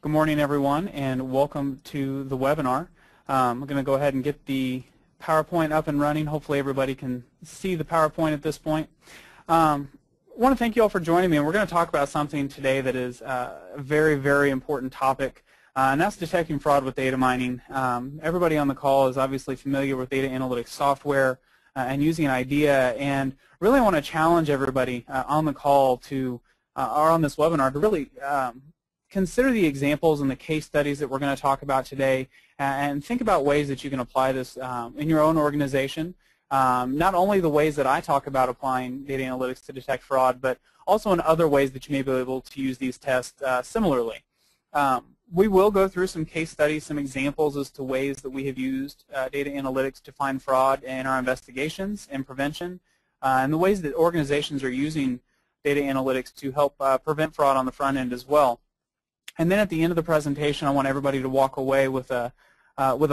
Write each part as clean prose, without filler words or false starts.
Good morning, everyone, and welcome to the webinar. I'm going to go ahead and get the PowerPoint up and running. Hopefully everybody can see the PowerPoint at this point. I want to thank you all for joining me, and we're going to talk about something today that is a very, very important topic, and that's detecting fraud with data mining. Everybody on the call is obviously familiar with data analytics software and using IDEA, and really I want to challenge everybody on the call to, or on this webinar, to really consider the examples and the case studies that we're going to talk about today, and think about ways that you can apply this in your own organization. Not only the ways that I talk about applying data analytics to detect fraud, but also in other ways that you may be able to use these tests similarly. We will go through some case studies, some examples as to ways that we have used data analytics to find fraud in our investigations and prevention, and the ways that organizations are using data analytics to help prevent fraud on the front end as well. And then at the end of the presentation, I want everybody to walk away with a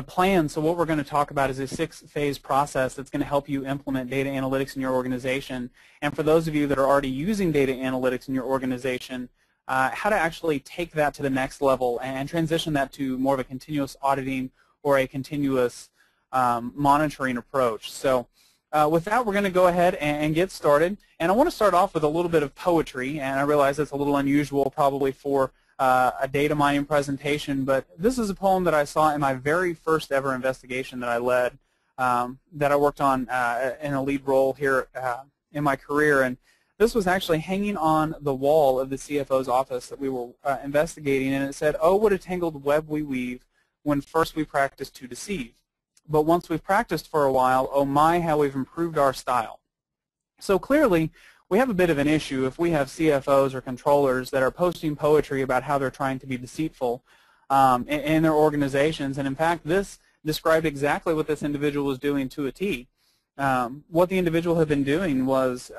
plan. So what we're going to talk about is a 6-phase process that's going to help you implement data analytics in your organization. And for those of you that are already using data analytics in your organization, how to actually take that to the next level and transition that to more of a continuous auditing or a continuous monitoring approach. So with that, we're going to go ahead and get started. And I want to start off with a little bit of poetry. And I realize that's a little unusual probably for a data mining presentation, but this is a poem that I saw in my very first ever investigation that I led, that I worked on in a lead role here in my career. And this was actually hanging on the wall of the CFO's office that we were investigating, and it said, "Oh, what a tangled web we weave when first we practice to deceive. But once we've practiced for a while, oh my, how we've improved our style." So clearly, we have a bit of an issue if we have CFOs or controllers that are posting poetry about how they're trying to be deceitful in their organizations. And in fact, this described exactly what this individual was doing to a T. What the individual had been doing was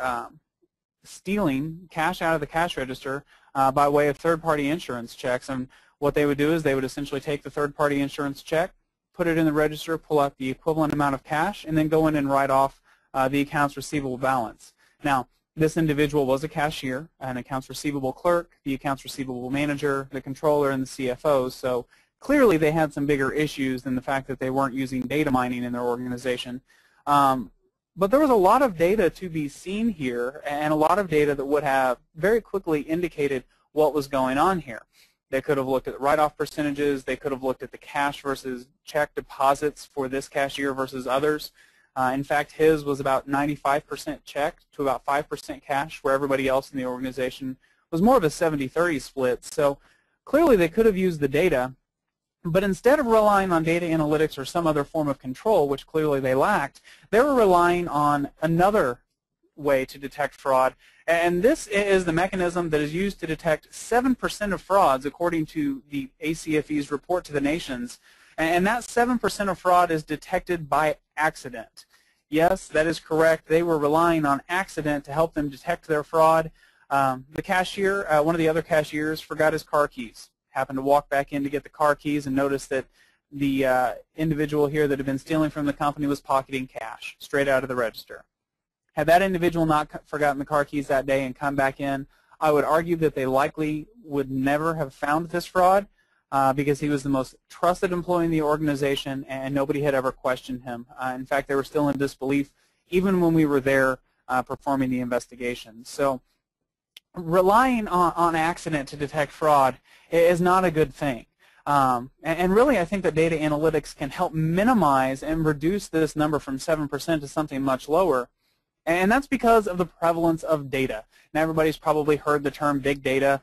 stealing cash out of the cash register by way of third-party insurance checks. And what they would do is they would essentially take the third-party insurance check, put it in the register, pull out the equivalent amount of cash, and then go in and write off the accounts receivable balance. Now, this individual was a cashier, an accounts receivable clerk, the accounts receivable manager, the controller, and the CFO. So clearly they had some bigger issues than the fact that they weren't using data mining in their organization. But there was a lot of data to be seen here, and a lot of data that would have very quickly indicated what was going on here. They could have looked at write-off percentages. They could have looked at the cash versus check deposits for this cashier versus others. In fact, his was about 95% check to about 5% cash, where everybody else in the organization was more of a 70-30 split. So clearly they could have used the data, but instead of relying on data analytics or some other form of control, which clearly they lacked, they were relying on another way to detect fraud. And this is the mechanism that is used to detect 7% of frauds, according to the ACFE's report to the nations. And that 7% of fraud is detected by accident. Yes, that is correct. They were relying on accident to help them detect their fraud. The cashier, one of the other cashiers, forgot his car keys. Happened to walk back in to get the car keys and noticed that the individual here that had been stealing from the company was pocketing cash straight out of the register. Had that individual not forgotten the car keys that day and come back in, I would argue that they likely would never have found this fraud, because he was the most trusted employee in the organization and nobody had ever questioned him. In fact, they were still in disbelief even when we were there performing the investigation. So relying on accident to detect fraud is not a good thing. And really, I think that data analytics can help minimize and reduce this number from 7% to something much lower. And that's because of the prevalence of data. Now, everybody's probably heard the term big data.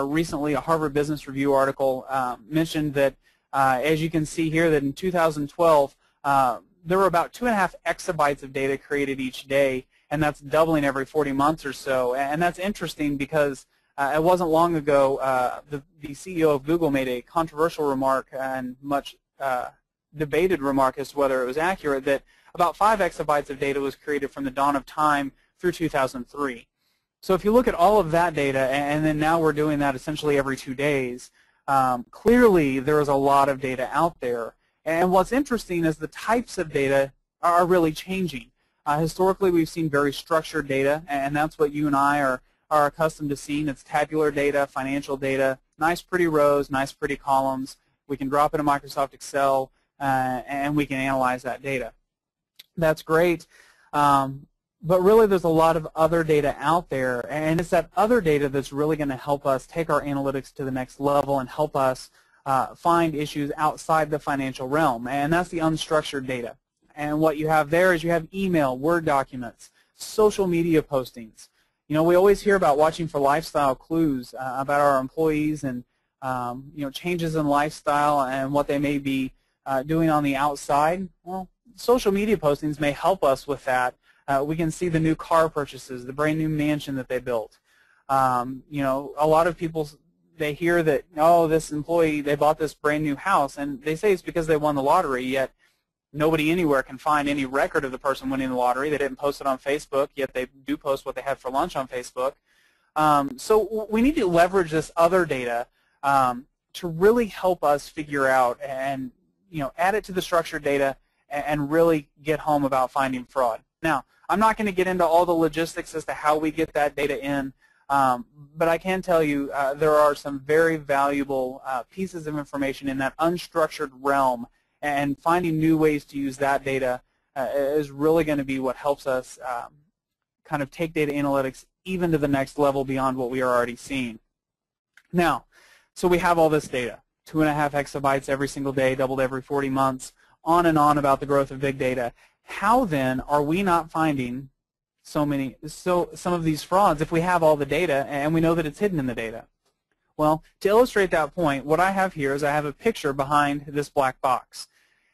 Recently, a Harvard Business Review article mentioned that, as you can see here, that in 2012, there were about 2.5 exabytes of data created each day, and that's doubling every 40 months or so. And that's interesting because it wasn't long ago the CEO of Google made a controversial remark and much debated remark as to whether it was accurate, that about 5 exabytes of data was created from the dawn of time through 2003. So if you look at all of that data, and then now we're doing that essentially every 2 days, clearly there is a lot of data out there. And what's interesting is the types of data are really changing. Historically, we've seen very structured data, and that's what you and I are are accustomed to seeing. It's tabular data, financial data, nice pretty rows, nice pretty columns. We can drop it in Microsoft Excel, and we can analyze that data. That's great, but really there's a lot of other data out there, and it's that other data that's really going to help us take our analytics to the next level and help us find issues outside the financial realm, and that's the unstructured data. And what you have there is you have email, Word documents, social media postings. You know, we always hear about watching for lifestyle clues about our employees and you know, changes in lifestyle and what they may be doing on the outside. Well, social media postings may help us with that. We can see the new car purchases, the brand new mansion that they built. You know, a lot of people, they hear that, oh, this employee, they bought this brand new house, and they say it's because they won the lottery, yet nobody anywhere can find any record of the person winning the lottery. They didn't post it on Facebook, yet they do post what they had for lunch on Facebook. So we need to leverage this other data to really help us figure out and, you know, add it to the structured data and really get home about finding fraud. Now, I'm not going to get into all the logistics as to how we get that data in, but I can tell you there are some very valuable pieces of information in that unstructured realm, and finding new ways to use that data is really going to be what helps us kind of take data analytics even to the next level beyond what we are already seeing. Now, so we have all this data, 2.5 exabytes every single day, doubled every 40 months, on and on about the growth of big data. How then are we not finding some of these frauds if we have all the data and we know that it's hidden in the data? Well, to illustrate that point, what I have here is I have a picture behind this black box.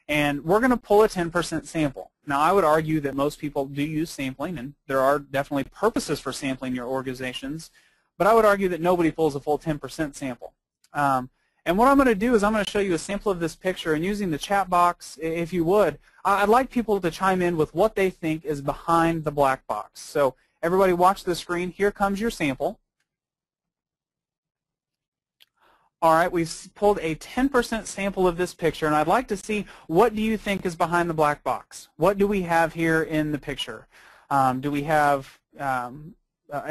And we're going to pull a 10% sample. Now, I would argue that most people do use sampling, and there are definitely purposes for sampling your organizations, but I would argue that nobody pulls a full 10% sample. And what I'm going to do is I'm going to show you a sample of this picture, and using the chat box, if you would, I'd like people to chime in with what they think is behind the black box. So everybody watch the screen. Here comes your sample. All right, we've pulled a 10% sample of this picture, and I'd like to see what do you think is behind the black box. What do we have here in the picture? Do we have an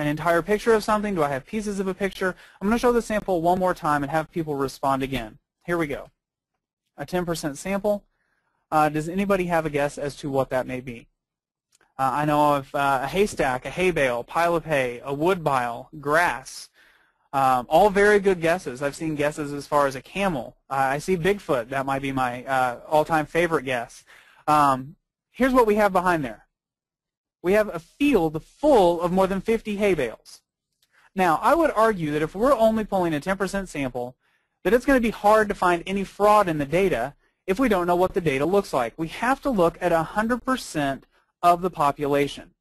entire picture of something? Do I have pieces of a picture? I'm going to show the sample one more time and have people respond again. Here we go. A 10% sample. Does anybody have a guess as to what that may be? I know of a haystack, a hay bale, pile of hay, a wood pile, grass. All very good guesses. I've seen guesses as far as a camel. I see Bigfoot. That might be my all-time favorite guess. Here's what we have behind there. We have a field full of more than 50 hay bales. Now, I would argue that if we're only pulling a 10% sample, that it's going to be hard to find any fraud in the data if we don't know what the data looks like. We have to look at 100% of the population.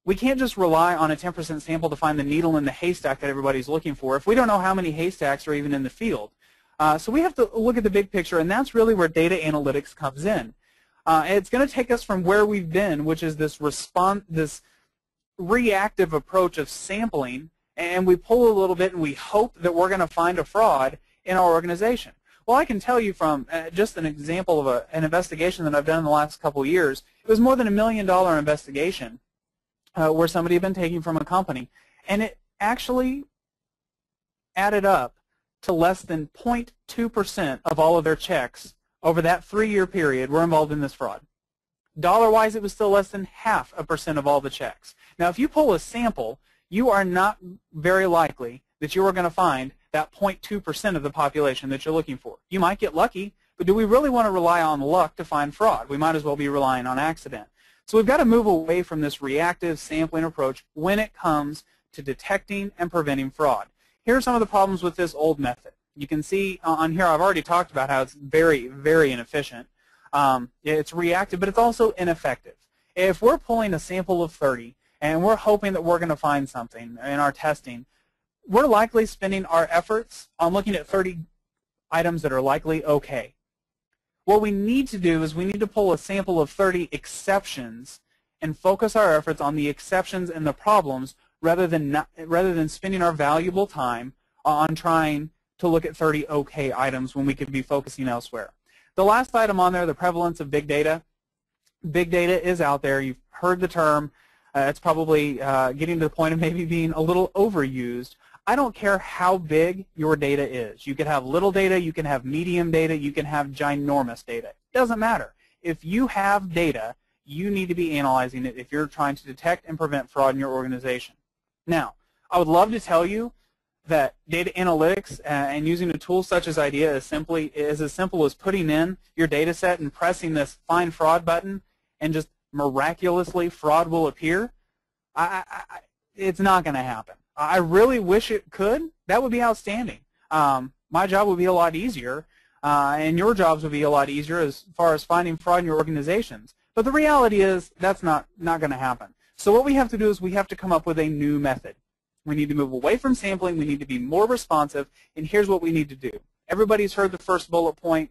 We can't just rely on a 10% sample to find the needle in the haystack that everybody's looking for if we don't know how many haystacks are even in the field. So we have to look at the big picture, and that's really where data analytics comes in. It's going to take us from where we've been, which is this reactive approach of sampling, and we pull a little bit and we hope that we're going to find a fraud in our organization. Well, I can tell you from just an example of an investigation that I've done in the last couple of years. It was more than $1 million investigation where somebody had been taking from a company, and it actually added up to less than 0.2% of all of their checks over that 3-year period were involved in this fraud. Dollar-wise, it was still less than 0.5% of all the checks. Now, if you pull a sample, you are not very likely that you are going to find that 0.2% of the population that you're looking for. You might get lucky, but do we really want to rely on luck to find fraud? We might as well be relying on accident. So we've got to move away from this reactive sampling approach when it comes to detecting and preventing fraud. Here are some of the problems with this old method. You can see on here I've already talked about how it's very, very inefficient. It's reactive, but it's also ineffective. If we're pulling a sample of 30 and we're hoping that we're going to find something in our testing, we're likely spending our efforts on looking at 30 items that are likely okay. What we need to do is we need to pull a sample of 30 exceptions and focus our efforts on the exceptions and the problems rather than spending our valuable time on trying to look at 30 okay items when we could be focusing elsewhere. The last item on there, the prevalence of big data. Big data is out there. You've heard the term. It's probably getting to the point of maybe being a little overused. I don't care how big your data is. You can have little data, you can have medium data, you can have ginormous data. It doesn't matter. If you have data, you need to be analyzing it if you're trying to detect and prevent fraud in your organization. Now, I would love to tell you that data analytics and using a tool such as IDEA is as simple as putting in your data set and pressing this Find Fraud button and just miraculously fraud will appear. It's not going to happen. I really wish it could. That would be outstanding. My job would be a lot easier, and your jobs would be a lot easier as far as finding fraud in your organizations. But the reality is that's not going to happen. So what we have to do is we have to come up with a new method. We need to move away from sampling. We need to be more responsive, and here's what we need to do. Everybody's heard the first bullet point,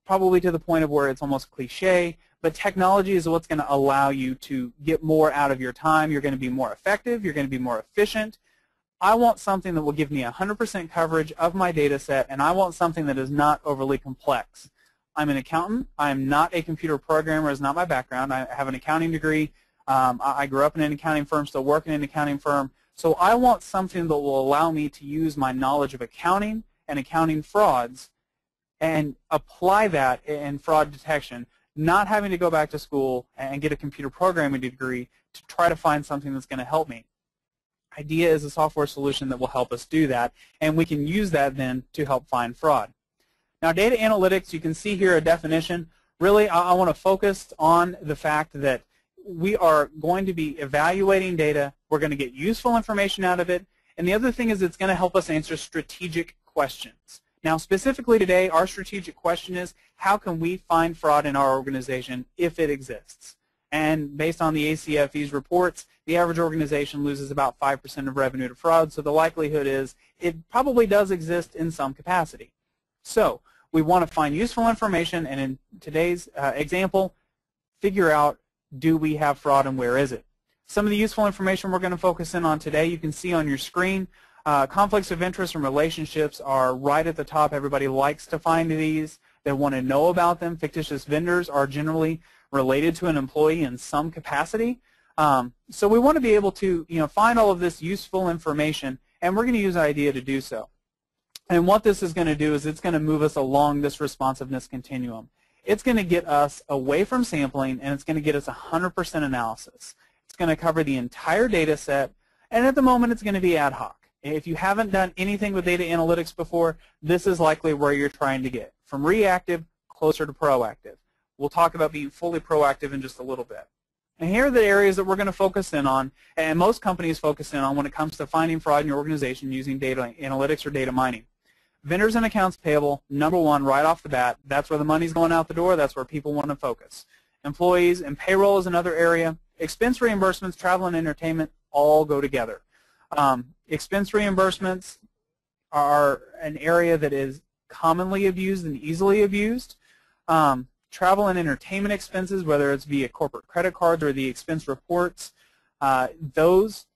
probably to the point of where it's almost cliche, but technology is what's going to allow you to get more out of your time. You're going to be more effective. You're going to be more efficient. I want something that will give me 100% coverage of my data set, and I want something that is not overly complex. I'm an accountant. I am not a computer programmer. It's not my background. I have an accounting degree. I grew up in an accounting firm, still work in an accounting firm. So I want something that will allow me to use my knowledge of accounting and accounting frauds and apply that in fraud detection, not having to go back to school and get a computer programming degree to try to find something that's going to help me. IDEA is a software solution that will help us do that, and we can use that then to help find fraud. Now, data analytics, you can see here a definition. Really, I want to focus on the fact that we are going to be evaluating data. We're going to get useful information out of it, and the other thing is it's going to help us answer strategic questions. Now, specifically today, our strategic question is, how can we find fraud in our organization if it exists? And based on the ACFE's reports, the average organization loses about 5% of revenue to fraud, so the likelihood is it probably does exist in some capacity. So we want to find useful information, and in today's example, figure out, do we have fraud and where is it? Some of the useful information we're going to focus in on today, you can see on your screen. Conflicts of interest and relationships are right at the top. Everybody likes to find these. They want to know about them. Fictitious vendors are generally related to an employee in some capacity. So we want to be able to find all of this useful information, and we're going to use IDEA to do so. And what this is going to do is it's going to move us along this responsiveness continuum. It's going to get us away from sampling, and it's going to get us 100% analysis. It's going to cover the entire data set, and at the moment it's going to be ad hoc. If you haven't done anything with data analytics before, this is likely where you're trying to get, from reactive closer to proactive. We'll talk about being fully proactive in just a little bit. And here are the areas that we're going to focus in on, and most companies focus in on when it comes to finding fraud in your organization using data analytics or data mining. Vendors and accounts payable, number one, right off the bat. That's where the money's going out the door. That's where people want to focus. Employees and payroll is another area. Expense reimbursements, travel and entertainment all go together. Expense reimbursements are an area that is commonly abused and easily abused. Travel and entertainment expenses, whether it's via corporate credit cards or the expense reports, those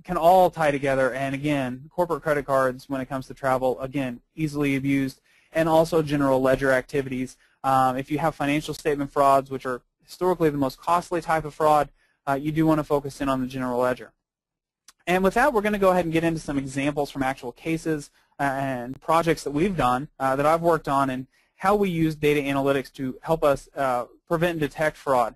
can all tie together. And again, corporate credit cards, when it comes to travel, again, easily abused, and also general ledger activities. If you have financial statement frauds, which are historically the most costly type of fraud, you do want to focus in on the general ledger. And with that, we're going to go ahead and get into some examples from actual cases and projects that we've done, that I've worked on, and how we use data analytics to help us prevent and detect fraud.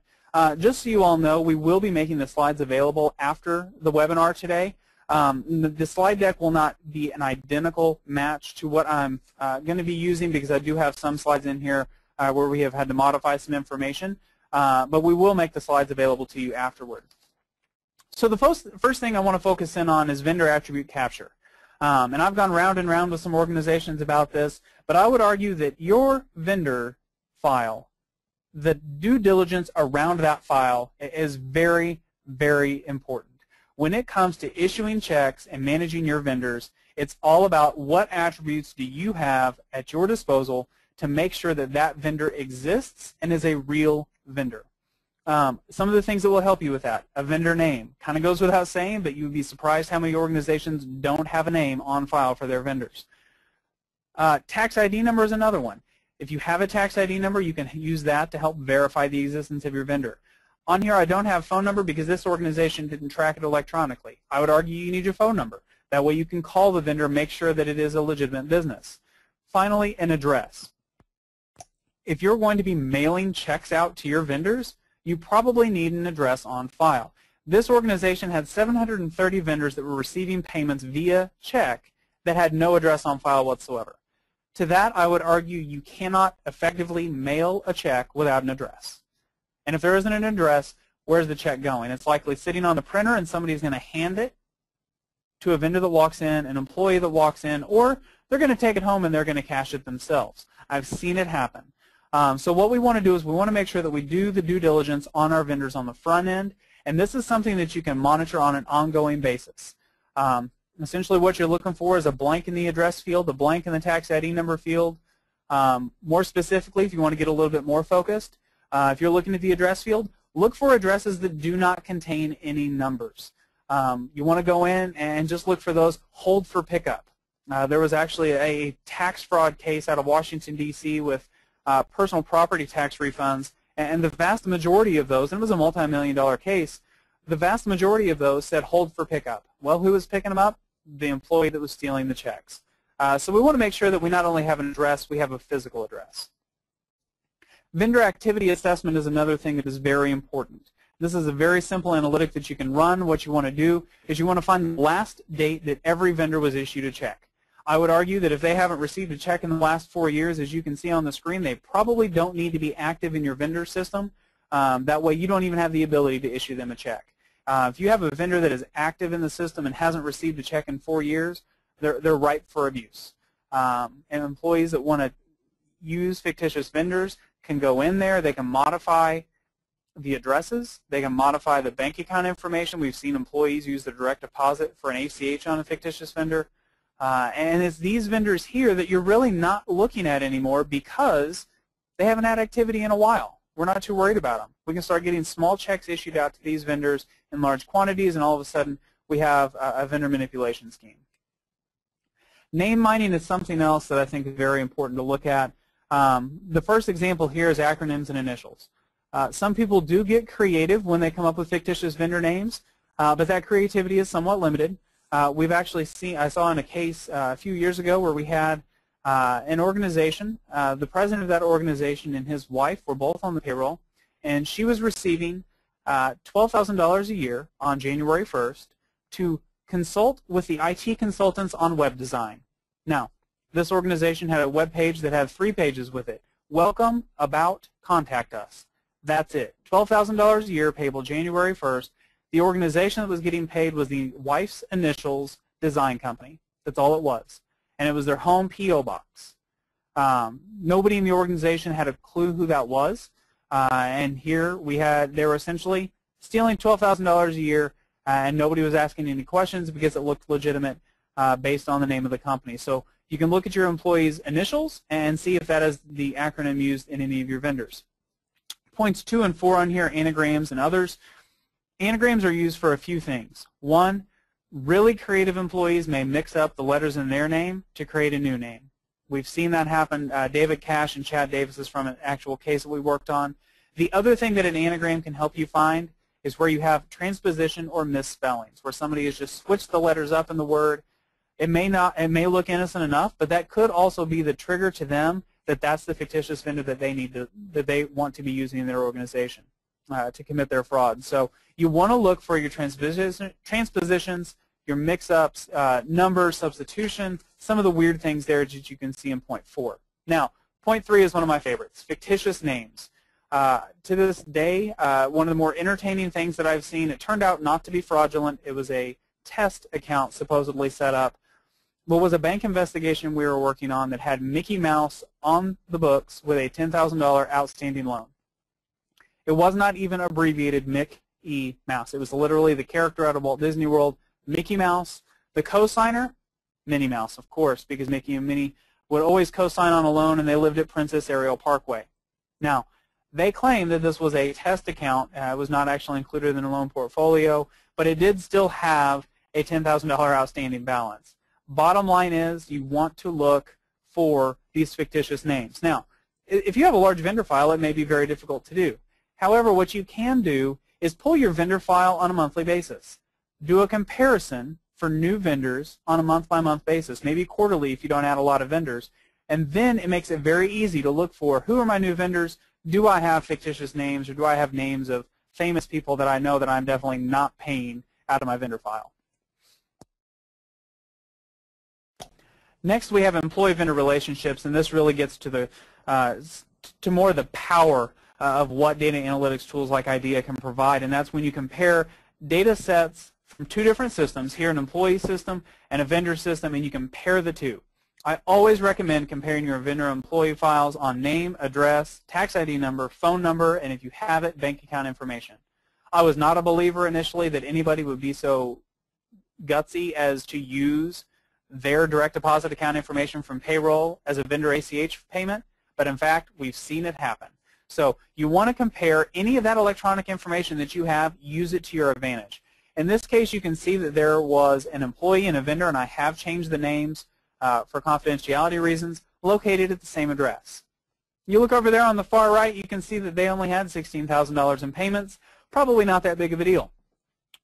Just so you all know, we will be making the slides available after the webinar today. The slide deck will not be an identical match to what I'm going to be using, because I do have some slides in here where we have had to modify some information, but we will make the slides available to you afterward. So the first thing I want to focus in on is vendor attribute capture. And I've gone round and round with some organizations about this, but I would argue that your vendor file, the due diligence around that file, is very, very important. When it comes to issuing checks and managing your vendors, it's all about what attributes do you have at your disposal to make sure that that vendor exists and is a real vendor. Some of the things that will help you with that: a vendor name. Kind of goes without saying, but you would be surprised how many organizations don't have a name on file for their vendors. Tax ID number is another one. If you have a tax ID number, you can use that to help verify the existence of your vendor. On here I don't have phone number because this organization didn't track it electronically. I would argue you need your phone number. That way you can call the vendor and make sure that it is a legitimate business. Finally, an address. If you're going to be mailing checks out to your vendors, you probably need an address on file. This organization had 730 vendors that were receiving payments via check that had no address on file whatsoever. To that, I would argue you cannot effectively mail a check without an address. And if there isn't an address, where's the check going? It's likely sitting on the printer and somebody's going to hand it to a vendor that walks in, an employee that walks in, or they're going to take it home and they're going to cash it themselves. I've seen it happen. So what we want to do is we want to make sure that we do the due diligence on our vendors on the front end, and this is something that you can monitor on an ongoing basis. Essentially what you're looking for is a blank in the address field, a blank in the tax ID number field. More specifically, if you want to get a little bit more focused, if you're looking at the address field, look for addresses that do not contain any numbers. You want to go in and just look for those, hold for pickup. There was actually a tax fraud case out of Washington, D.C. with personal property tax refunds, and the vast majority of those, and it was a multi-million-dollar case, the vast majority of those said hold for pickup. Well, who was picking them up? The employee that was stealing the checks. So we want to make sure that we not only have an address, we have a physical address. Vendor activity assessment is another thing that is very important. This is a very simple analytic that you can run. What you want to do is you want to find the last date that every vendor was issued a check. I would argue that if they haven't received a check in the last 4 years, as you can see on the screen, they probably don't need to be active in your vendor system. That way you don't even have the ability to issue them a check. If you have a vendor that is active in the system and hasn't received a check in 4 years, they're ripe for abuse. And employees that want to use fictitious vendors can go in there, they can modify the addresses, they can modify the bank account information. We've seen employees use the direct deposit for an ACH on a fictitious vendor. And it's these vendors here that you're really not looking at anymore because they haven't had activity in a while. We're not too worried about them. We can start getting small checks issued out to these vendors in large quantities, and all of a sudden we have a vendor manipulation scheme. Name mining is something else that I think is very important to look at. The first example here is acronyms and initials. Some people do get creative when they come up with fictitious vendor names, but that creativity is somewhat limited. We've actually seen, I saw in a case a few years ago where we had an organization, the president of that organization and his wife were both on the payroll, and she was receiving $12,000 a year on January 1st to consult with the IT consultants on web design. Now, this organization had a web page that had 3 pages with it. Welcome, about, contact us. That's it. $12,000 a year payable January 1st. The organization that was getting paid was the wife's initials design company. That's all it was. And it was their home P.O. box. Nobody in the organization had a clue who that was. And here they were essentially stealing $12,000 a year, and nobody was asking any questions because it looked legitimate based on the name of the company. So you can look at your employees' initials and see if that is the acronym used in any of your vendors. Points 2 and 4 on here, anagrams and others. Anagrams are used for a few things. One, really creative employees may mix up the letters in their name to create a new name. We've seen that happen. David Cash and Chad Davis is from an actual case that we worked on. The other thing that an anagram can help you find is where you have transposition or misspellings, where somebody has just switched the letters up in the word. It may look innocent enough, but that could also be the trigger to them that that's the fictitious vendor that they want to be using in their organization to commit their fraud. So you want to look for your transpositions, your mix-ups, numbers, substitution, some of the weird things there that you can see in point 4. Now, point 3 is one of my favorites, fictitious names. To this day, one of the more entertaining things that I've seen, it turned out not to be fraudulent. It was a test account supposedly set up. What was a bank investigation we were working on that had Mickey Mouse on the books with a $10,000 outstanding loan. It was not even abbreviated Mickey Mouse. It was literally the character out of Walt Disney World, Mickey Mouse. The co-signer, Minnie Mouse, of course, because Mickey and Minnie would always co-sign on a loan, and they lived at Princess Ariel Parkway. Now, they claimed that this was a test account. It was not actually included in the loan portfolio, but it did still have a $10,000 outstanding balance. Bottom line is you want to look for these fictitious names. Now, if you have a large vendor file, it may be very difficult to do. However, what you can do is pull your vendor file on a monthly basis. Do a comparison for new vendors on a month-by-month basis, maybe quarterly if you don't add a lot of vendors. And then it makes it very easy to look for who are my new vendors, do I have fictitious names, or do I have names of famous people that I know that I'm definitely not paying out of my vendor file. Next, we have employee-vendor relationships, and this really gets to the more of the power of what data analytics tools like IDEA can provide, and that's when you compare data sets from two different systems, here an employee system and a vendor system, and you compare the two. I always recommend comparing your vendor-employee files on name, address, tax ID number, phone number, and if you have it, bank account information. I was not a believer initially that anybody would be so gutsy as to use their direct deposit account information from payroll as a vendor ACH payment, but in fact, we've seen it happen. So you want to compare any of that electronic information that you have, use it to your advantage. In this case, you can see that there was an employee and a vendor, and I have changed the names for confidentiality reasons, located at the same address. You look over there on the far right, you can see that they only had $16,000 in payments. Probably not that big of a deal.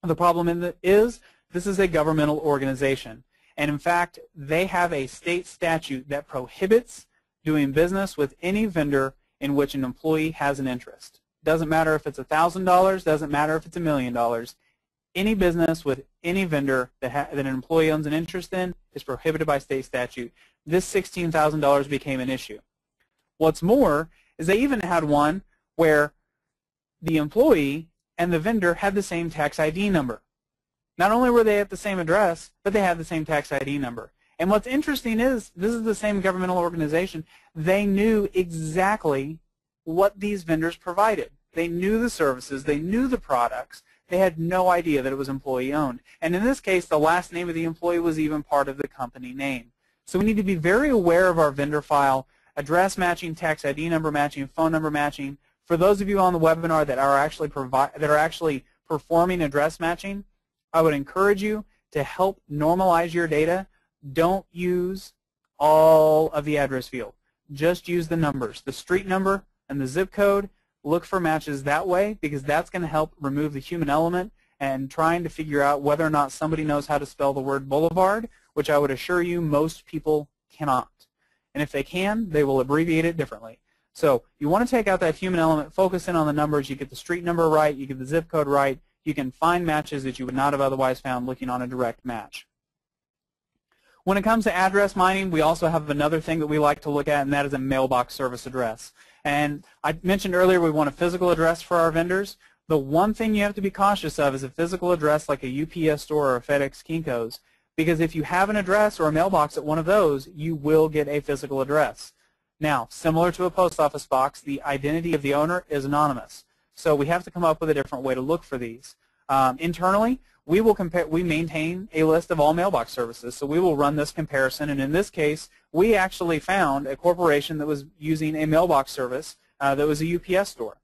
The problem is this is a governmental organization. And in fact, they have a state statute that prohibits doing business with any vendor in which an employee has an interest. Doesn't matter if it's $1,000, doesn't matter if it's $1 million. Any business with any vendor that an employee owns an interest in is prohibited by state statute. This $16,000 became an issue. What's more is they even had one where the employee and the vendor had the same tax ID number. Not only were they at the same address, but they had the same tax ID number. And what's interesting is this is the same governmental organization. They knew exactly what these vendors provided. They knew the services. They knew the products. They had no idea that it was employee-owned. And in this case, the last name of the employee was even part of the company name. So we need to be very aware of our vendor file, address matching, tax ID number matching, phone number matching. For those of you on the webinar that are actually performing address matching, I would encourage you to help normalize your data. Don't use all of the address field. Just use the numbers, the street number and the zip code. Look for matches that way because that's going to help remove the human element and trying to figure out whether or not somebody knows how to spell the word boulevard, which I would assure you most people cannot. And if they can, they will abbreviate it differently. So you want to take out that human element, focus in on the numbers. You get the street number right, you get the zip code right. You can find matches that you would not have otherwise found looking on a direct match. When it comes to address mining, we also have another thing that we like to look at, and that is a mailbox service address. And I mentioned earlier we want a physical address for our vendors. The one thing you have to be cautious of is a physical address like a UPS store or a FedEx Kinko's, because if you have an address or a mailbox at one of those, you will get a physical address. Now, similar to a post office box, the identity of the owner is anonymous. So we have to come up with a different way to look for these. Internally, we maintain a list of all mailbox services, so we will run this comparison. And in this case, we actually found a corporation that was using a mailbox service that was a UPS store.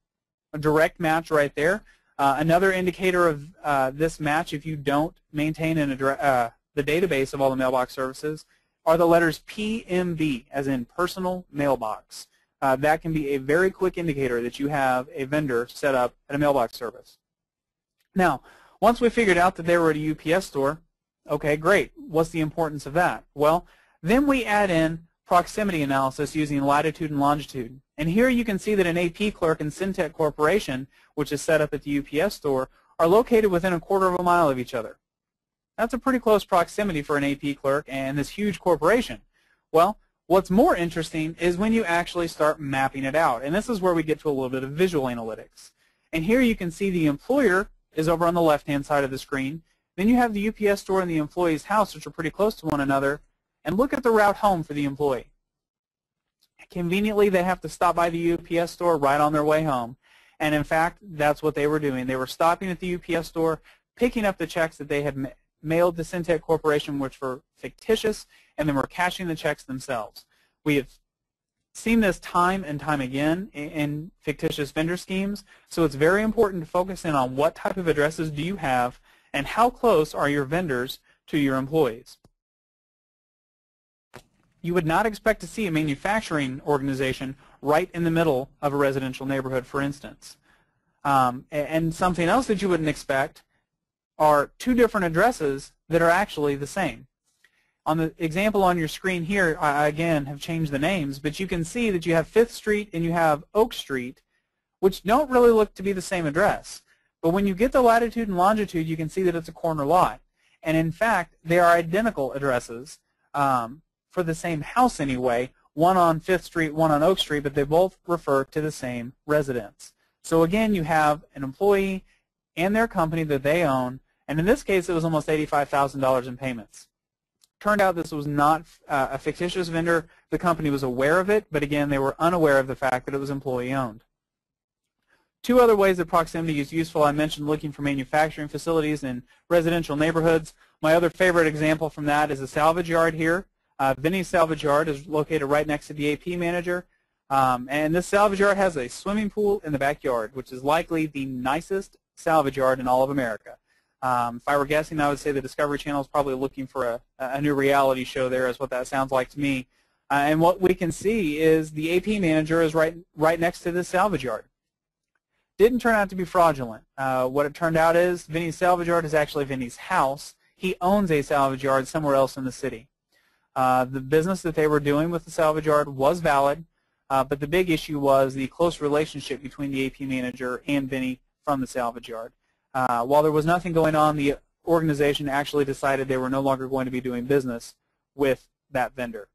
A direct match right there. Another indicator of this match, if you don't maintain the database of all the mailbox services, are the letters PMB, as in personal mailbox. That can be a very quick indicator that you have a vendor set up at a mailbox service. Now, once we figured out that they were at a UPS store, okay, great. What's the importance of that? Well, then we add in proximity analysis using latitude and longitude. And here you can see that an AP clerk and Syntec Corporation, which is set up at the UPS store, are located within a quarter of a mile of each other. That's a pretty close proximity for an AP clerk and this huge corporation. Well, what's more interesting is when you actually start mapping it out. And this is where we get to a little bit of visual analytics. And here you can see the employer is over on the left-hand side of the screen. Then you have the UPS store and the employee's house, which are pretty close to one another. And look at the route home for the employee. Conveniently, they have to stop by the UPS store right on their way home. And in fact, that's what they were doing. They were stopping at the UPS store, picking up the checks that they had mailed to Syntec Corporation, which were fictitious, and then were cashing the checks themselves. We have seen this time and time again in fictitious vendor schemes, so it's very important to focus in on what type of addresses do you have and how close are your vendors to your employees. You would not expect to see a manufacturing organization right in the middle of a residential neighborhood, for instance. And something else that you wouldn't expect are two different addresses that are actually the same. On the example on your screen here, I again have changed the names, but you can see that you have 5th Street and you have Oak Street, which don't really look to be the same address. But when you get the latitude and longitude, you can see that it's a corner lot. And in fact, they are identical addresses for the same house anyway, one on 5th Street, one on Oak Street, but they both refer to the same residence. So again, you have an employee and their company that they own, and in this case, it was almost $85,000 in payments. Turned out this was not a fictitious vendor. The company was aware of it, but again, they were unaware of the fact that it was employee-owned. Two other ways that proximity is useful. I mentioned looking for manufacturing facilities in residential neighborhoods. My other favorite example from that is a salvage yard here. Vinny's Salvage Yard is located right next to the AP manager. And this salvage yard has a swimming pool in the backyard, which is likely the nicest salvage yard in all of America. If I were guessing, I would say the Discovery Channel is probably looking for a new reality show there, is what that sounds like to me. And what we can see is the AP manager is right next to this salvage yard. Didn't turn out to be fraudulent. What it turned out is Vinny's salvage yard is actually Vinny's house. He owns a salvage yard somewhere else in the city. The business that they were doing with the salvage yard was valid, but the big issue was the close relationship between the AP manager and Vinny from the salvage yard. While there was nothing going on, the organization actually decided they were no longer going to be doing business with that vendor.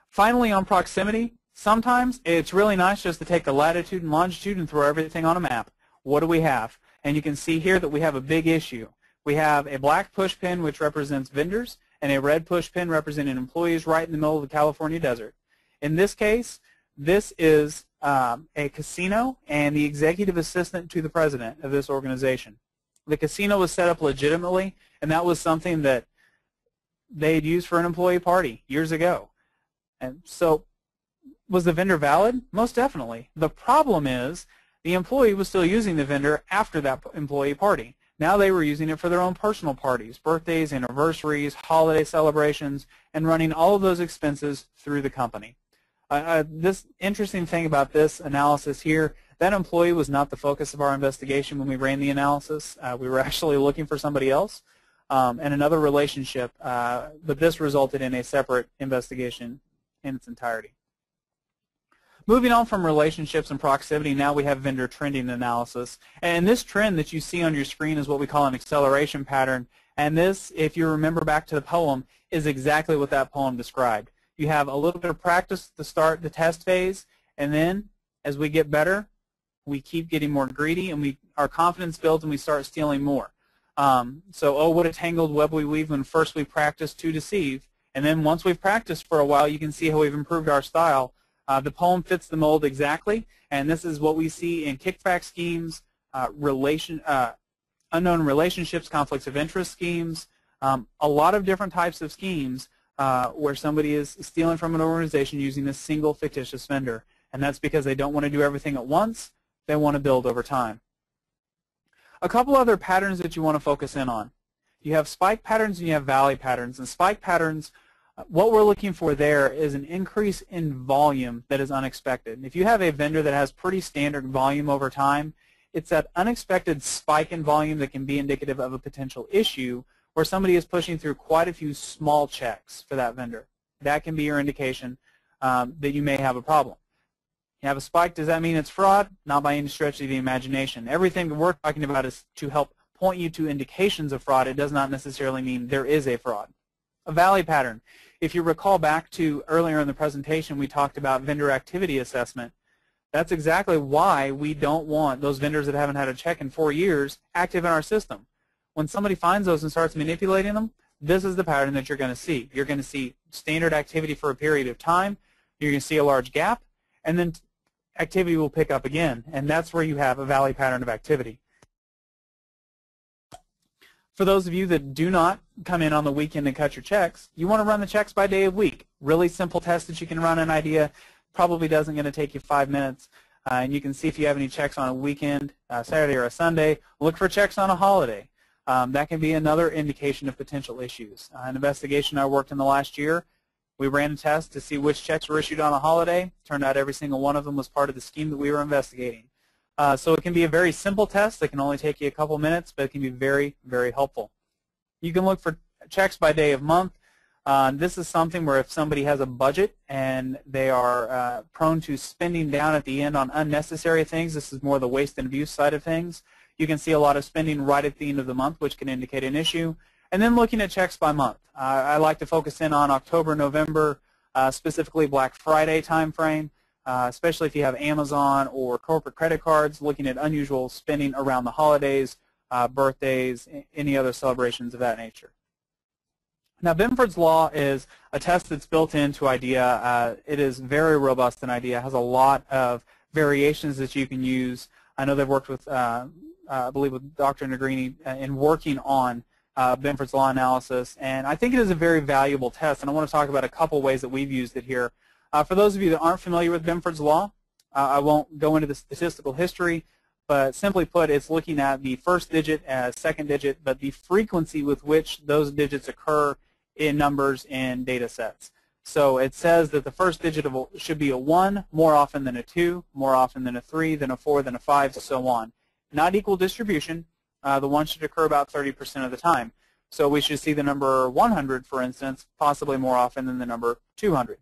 Finally, on proximity, sometimes it's really nice just to take the latitude and longitude and throw everything on a map. What do we have? And you can see here that we have a big issue. We have a black push pin, which represents vendors, and a red push pin representing employees right in the middle of the California desert. In this case, this is a casino and the executive assistant to the president of this organization. The casino was set up legitimately, and that was something that they had used for an employee party years ago. And so, was the vendor valid? Most definitely. The problem is the employee was still using the vendor after that employee party. Now they were using it for their own personal parties, birthdays, anniversaries, holiday celebrations, and running all of those expenses through the company. This interesting thing about this analysis here, that employee was not the focus of our investigation when we ran the analysis. We were actually looking for somebody else and another relationship, but this resulted in a separate investigation in its entirety. Moving on from relationships and proximity, now we have vendor trending analysis. And this trend that you see on your screen is what we call an acceleration pattern. And this, if you remember back to the poem, is exactly what that poem described. You have a little bit of practice to start the test phase, and then as we get better, we keep getting more greedy, and our confidence builds, and we start stealing more. So, oh, what a tangled web we weave when first we practice to deceive. And then once we've practiced for a while, you can see how we've improved our style. The poem fits the mold exactly, and this is what we see in kickback schemes, unknown relationships, conflicts of interest schemes, a lot of different types of schemes where somebody is stealing from an organization using a single fictitious vendor, and that's because they don't want to do everything at once. They want to build over time. A couple other patterns that you want to focus in on. You have spike patterns and you have valley patterns, and spike patterns, what we're looking for there is an increase in volume that is unexpected. If you have a vendor that has pretty standard volume over time, it's that unexpected spike in volume that can be indicative of a potential issue where somebody is pushing through quite a few small checks for that vendor. That can be your indication that you may have a problem. You have a spike, does that mean it's fraud? Not by any stretch of the imagination. Everything that we're talking about is to help point you to indications of fraud. It does not necessarily mean there is a fraud. A valley pattern. If you recall back to earlier in the presentation, we talked about vendor activity assessment. That's exactly why we don't want those vendors that haven't had a check in 4 years active in our system. When somebody finds those and starts manipulating them, this is the pattern that you're going to see. You're going to see standard activity for a period of time. You're going to see a large gap, and then activity will pick up again, and that's where you have a valley pattern of activity. For those of you that do not come in on the weekend and cut your checks, you want to run the checks by day of week. Really simple test that you can run an idea. Probably doesn't going to take you 5 minutes. And you can see if you have any checks on a weekend, Saturday or a Sunday. Look for checks on a holiday. That can be another indication of potential issues. An investigation I worked in the last year, we ran a test to see which checks were issued on a holiday. Turned out every single one of them was part of the scheme that we were investigating. So it can be a very simple test that can only take you a couple minutes, but it can be very, very helpful. You can look for checks by day of month. This is something where if somebody has a budget and they are prone to spending down at the end on unnecessary things, this is more the waste and abuse side of things. You can see a lot of spending right at the end of the month, which can indicate an issue. And then looking at checks by month. I like to focus in on October, November, specifically Black Friday timeframe, especially if you have Amazon or corporate credit cards, looking at unusual spending around the holidays, birthdays, any other celebrations of that nature. Now, Benford's Law is a test that's built into IDEA. It is very robust in IDEA. It has a lot of variations that you can use. I know they've worked with, I believe, with Dr. Negrini in working on Benford's Law analysis, and I think it is a very valuable test, and I want to talk about a couple ways that we've used it here. For those of you that aren't familiar with Benford's Law, I won't go into the statistical history, but simply put, it's looking at the first digit as second digit, but the frequency with which those digits occur in numbers in data sets. So it says that the first digit should be a 1 more often than a 2, more often than a 3, than a 4, than a 5, so on. Not equal distribution. The 1 should occur about 30% of the time. So we should see the number 100, for instance, possibly more often than the number 200.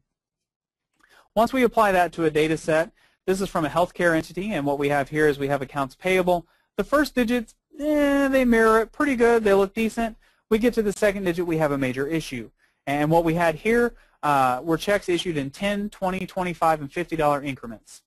Once we apply that to a data set, this is from a healthcare entity, and what we have here is we have accounts payable. The first digits, they mirror it pretty good. They look decent. We get to the second digit, we have a major issue. And what we had here were checks issued in $10, $20, $25, and $50 increments.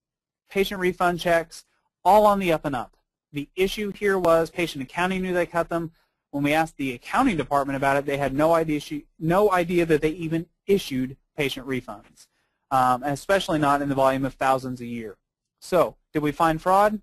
Patient refund checks, all on the up and up. The issue here was patient accounting knew they cut them. When we asked the accounting department about it, they had no idea that they even issued patient refunds, especially not in the volume of thousands a year. So, did we find fraud?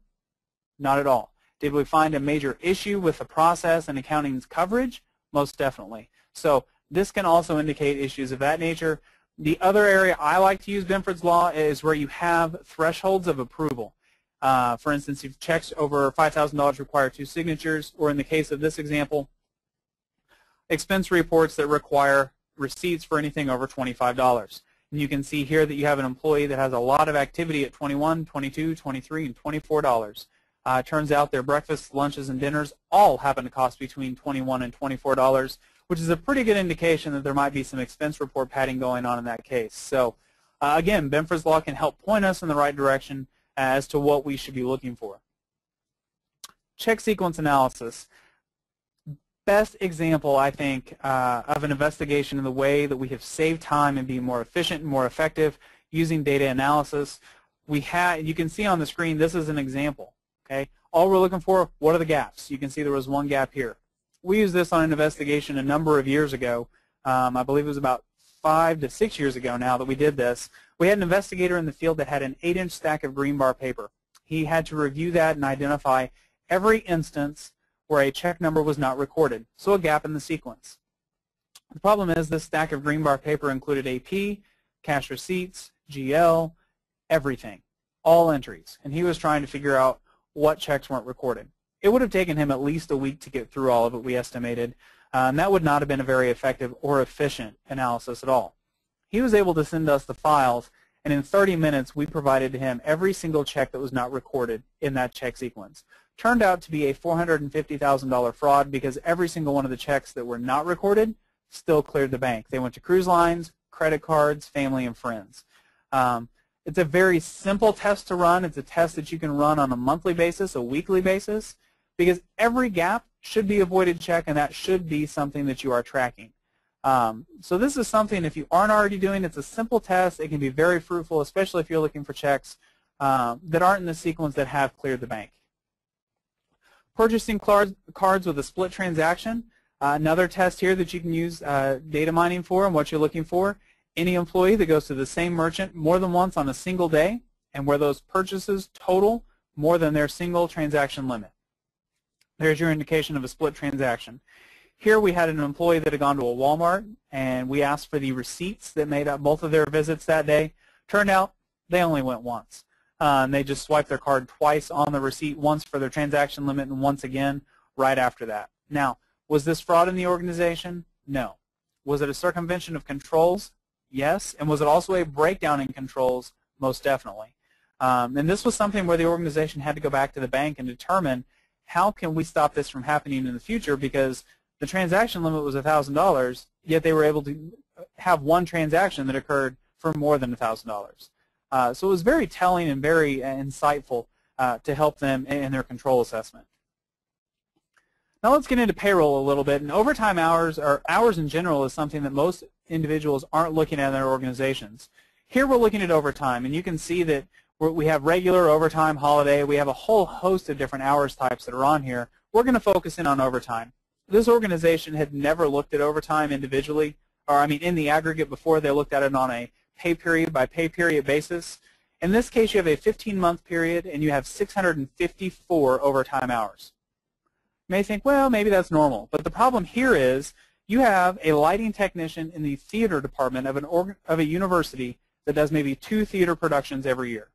Not at all. Did we find a major issue with the process and accounting's coverage? Most definitely. So this can also indicate issues of that nature. The other area I like to use Benford's Law is where you have thresholds of approval. For instance, if checks over $5,000 require 2 signatures, or in the case of this example, expense reports that require receipts for anything over $25. And you can see here that you have an employee that has a lot of activity at $21, $22, $23, and $24. Turns out their breakfasts, lunches, and dinners all happen to cost between $21 and $24, which is a pretty good indication that there might be some expense report padding going on in that case. So again, Benford's Law can help point us in the right direction as to what we should be looking for. Check sequence analysis. Best example, I think, of an investigation in the way that we have saved time and be more efficient and more effective using data analysis. You can see on the screen, this is an example. Okay, all we're looking for, what are the gaps? You can see there was one gap here. We used this on an investigation a number of years ago. I believe it was about 5 to 6 years ago now that we did this. We had an investigator in the field that had an 8-inch stack of green bar paper. He had to review that and identify every instance where a check number was not recorded, so a gap in the sequence. The problem is this stack of green bar paper included AP, cash receipts, GL, everything, all entries, and he was trying to figure out what checks weren't recorded. It would have taken him at least a week to get through all of it, we estimated, and that would not have been a very effective or efficient analysis at all. He was able to send us the files, and in 30 minutes we provided to him every single check that was not recorded in that check sequence. Turned out to be a $450,000 fraud because every single one of the checks that were not recorded still cleared the bank. They went to cruise lines, credit cards, family, and friends. It's a very simple test to run. It's a test that you can run on a monthly basis, a weekly basis, because every gap should be a voided check, and that should be something that you are tracking. So this is something, if you aren't already doing, it's a simple test. It can be very fruitful, especially if you're looking for checks that aren't in the sequence that have cleared the bank. Purchasing cards with a split transaction, another test here that you can use data mining for and what you're looking for. Any employee that goes to the same merchant more than once on a single day and where those purchases total more than their single transaction limit. There's your indication of a split transaction. Here we had an employee that had gone to a Walmart, and we asked for the receipts that made up both of their visits that day. Turned out they only went once. And they just swiped their card twice on the receipt, once for their transaction limit and once again right after that. Now, was this fraud in the organization? No. Was it a circumvention of controls? Yes. And was it also a breakdown in controls? Most definitely. And this was something where the organization had to go back to the bank and determine how can we stop this from happening in the future, because the transaction limit was $1,000, yet they were able to have one transaction that occurred for more than $1,000. So it was very telling and very insightful to help them in their control assessment. Now let's get into payroll a little bit. And overtime hours, or hours in general, is something that most individuals aren't looking at in their organizations. Here we're looking at overtime, and you can see that we have regular, overtime, holiday. We have a whole host of different hours types that are on here. We're going to focus in on overtime. This organization had never looked at overtime individually, or I mean in the aggregate before. They looked at it on a pay period by pay period basis. In this case, you have a 15-month period, and you have 654 overtime hours. You may think, well, maybe that's normal. But the problem here is you have a lighting technician in the theater department of a university that does maybe 2 theater productions every year.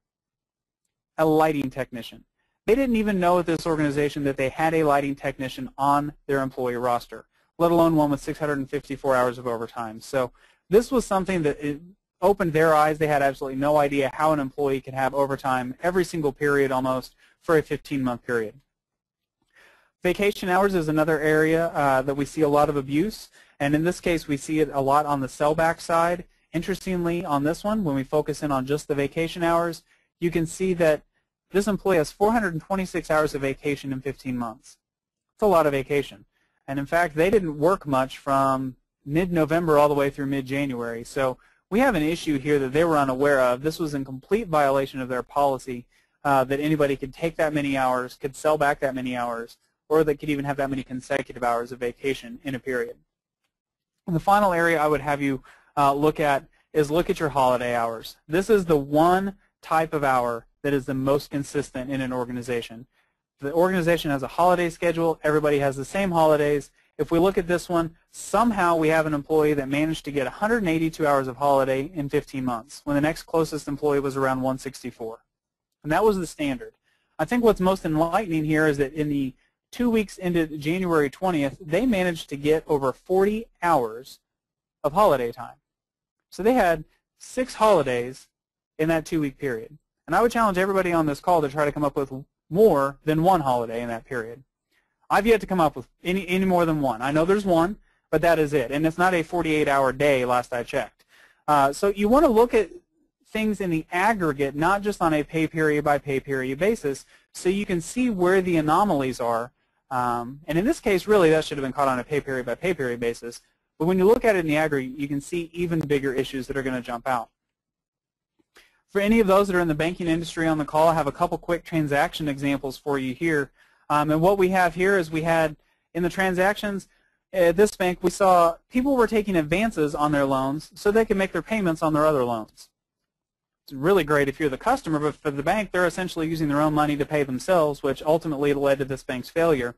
A lighting technician. They didn't even know at this organization that they had a lighting technician on their employee roster, let alone one with 654 hours of overtime. So this was something that opened their eyes. They had absolutely no idea how an employee could have overtime every single period almost for a 15-month period. Vacation hours is another area that we see a lot of abuse, and in this case we see it a lot on the sellback side. Interestingly, on this one, when we focus in on just the vacation hours, you can see that this employee has 426 hours of vacation in 15 months. It's a lot of vacation. And in fact, they didn't work much from mid-November all the way through mid-January. So we have an issue here that they were unaware of. This was in complete violation of their policy that anybody could take that many hours, could sell back that many hours, or they could even have that many consecutive hours of vacation in a period. And the final area I would have you look at your holiday hours. This is the one type of hour that is the most consistent in an organization. The organization has a holiday schedule. Everybody has the same holidays. If we look at this one, somehow we have an employee that managed to get 182 hours of holiday in 15 months, when the next closest employee was around 164. And that was the standard. I think what's most enlightening here is that in the 2 weeks into January 20th, they managed to get over 40 hours of holiday time. So they had 6 holidays in that 2-week period. And I would challenge everybody on this call to try to come up with more than 1 holiday in that period. I've yet to come up with any more than 1. I know there's 1, but that is it. And it's not a 48-hour day last I checked. So you want to look at things in the aggregate, not just on a pay period by pay period basis, so you can see where the anomalies are. And in this case, really, that should have been caught on a pay period by pay period basis. But when you look at it in the aggregate, you can see even bigger issues that are going to jump out. For any of those that are in the banking industry on the call, I have a couple quick transaction examples for you here. And what we have here is we had in the transactions at this bank, we saw people were taking advances on their loans so they could make their payments on their other loans. It's really great if you're the customer, but for the bank, they're essentially using their own money to pay themselves, which ultimately led to this bank's failure.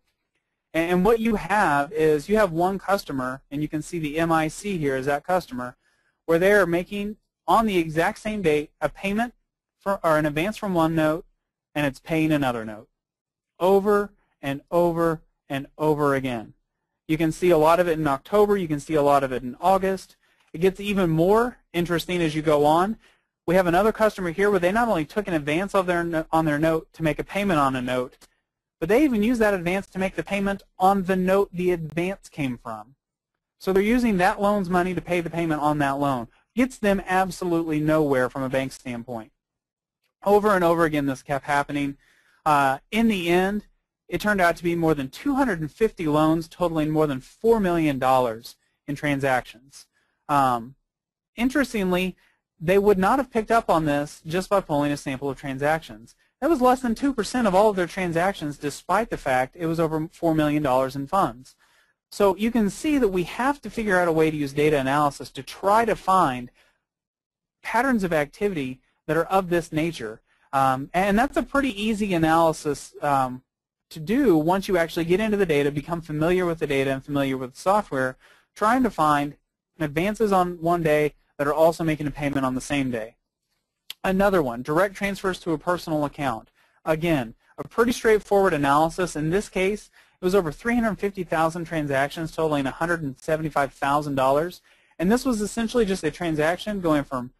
And what you have is you have one customer, and you can see the MIC here is that customer, where they are making on the exact same date a payment or an advance from one note, and it's paying another note over and over and over again. You can see a lot of it in October. You can see a lot of it in August. It gets even more interesting as you go on. We have another customer here where they not only took an advance on their note to make a payment on a note, but they even used that advance to make the payment on the note the advance came from. So they're using that loan's money to pay the payment on that loan. Gets them absolutely nowhere from a bank standpoint. Over and over again, this kept happening. In the end, it turned out to be more than 250 loans totaling more than $4 million in transactions. Interestingly, they would not have picked up on this just by pulling a sample of transactions. That was less than 2% of all of their transactions, despite the fact it was over $4 million in funds. So you can see that we have to figure out a way to use data analysis to try to find patterns of activity that are of this nature. And that's a pretty easy analysis to do once you actually get into the data, become familiar with the data and familiar with the software, trying to find advances on one day that are also making a payment on the same day. Another one, direct transfers to a personal account. Again, a pretty straightforward analysis. In this case, it was over 350,000 transactions totaling $175,000. And this was essentially just a transaction going from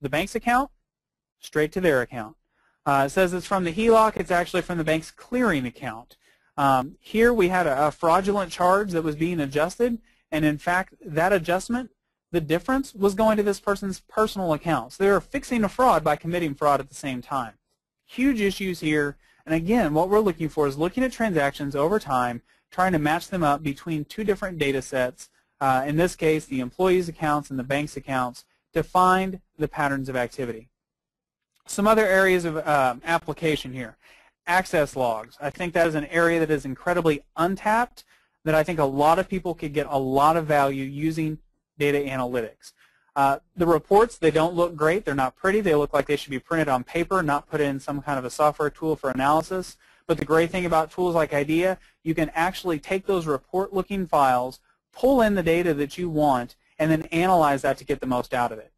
the bank's account straight to their account. It says it's from the HELOC. It's actually from the bank's clearing account. Here we had a fraudulent charge that was being adjusted, and in fact, that adjustment, the difference, was going to this person's personal account. So they were fixing a fraud by committing fraud at the same time. Huge issues here, and again, what we're looking for is looking at transactions over time, trying to match them up between two different data sets, in this case, the employees' accounts and the bank's accounts, to find the patterns of activity. Some other areas of application here. Access logs. I think that is an area that is incredibly untapped, that I think a lot of people could get a lot of value using data analytics. The reports, they don't look great. They're not pretty. They look like they should be printed on paper, not put in some kind of a software tool for analysis. But the great thing about tools like IDEA, you can actually take those report-looking files, pull in the data that you want, and then analyze that to get the most out of it.